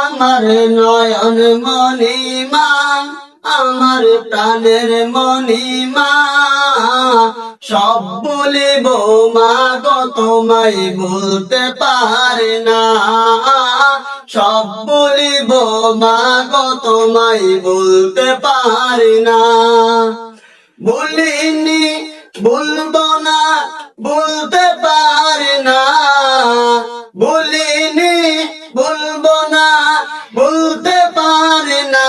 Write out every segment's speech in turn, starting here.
আমার নয়ন মণিমা, আমার প্রাণের মণিমা, সব বলিব মা গো তোমায় বলতে পারে না। সব বলিব মা গো তোমায় বলতে পারি না। বলিনি বলবো না বলতে পারি না। বলিনি বলবো না বলতে পারি না।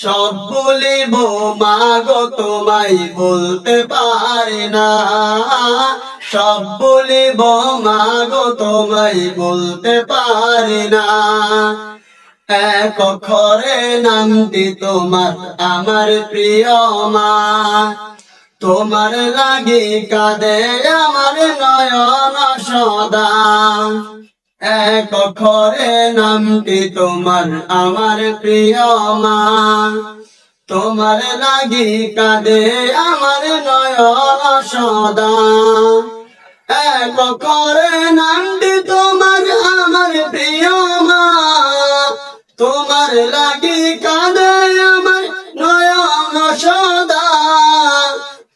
সব বলিব মা গো তোমায় বলতে পারি না। সব বলিব মা গো তোমায় বলতে পারি না। এক অক্ষরে নামটি তোমার আমার প্রিয় মা, তোমার লাগি কাঁদে আমার নয়ন সদা। এক অক্ষরে নামটি তোমার আমার প্রিয় মা, তোমার লাগি কাঁদে আমার নয়ন সদা। এক অক্ষরে নামটি তোমার আমার প্রিয় মা, তোমার লাগি কাঁদে আমার নয়ন সদা।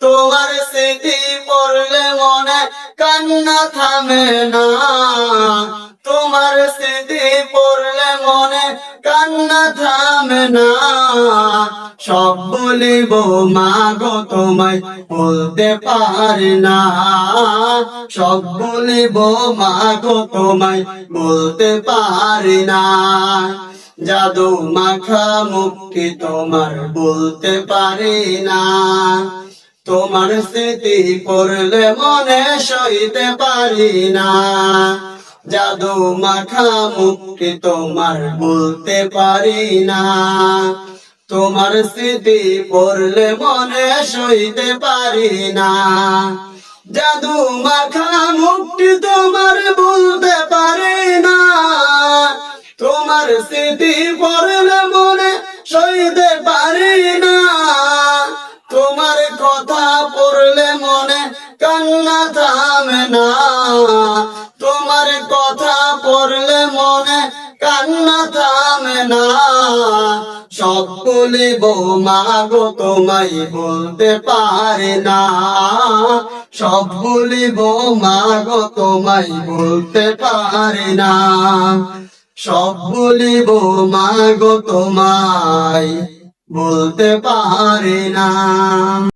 তোমার স্মৃতি পড়লে মনে কান্না থামে না। তোমার স্মৃতি পড়লে মনে কান্না থামে না। সব বলিব মা গো তোমায় বলতে পারি না। সব বলিব মা গো তোমায় বলতে পারি না। জাদু মাখা মুক্তি তোমার বলতে পারি না। তোমার স্মৃতি পড়লে মনে সইতে পারি না। জাদু মাখা মুক্তি তোমার বলতে পারি না। তোমার স্মৃতি পড়লে মনে সইতে পারি না। জাদু মাখা মুক্তি তোমার বলতে পারি না। তোমার স্মৃতি পড়লে মনে সইতে পারি না। তোমার কথা পড়লে মনে কান্না থামে না। তোমার কথা পড়লে মনে কান্না থামে না। সব বলিব মা গো তোমায় বলতে পারি না। সব বলিব মা গো তোমায় বলতে পারি না। সব বলিব মা গো তোমায় বলতে পারি না।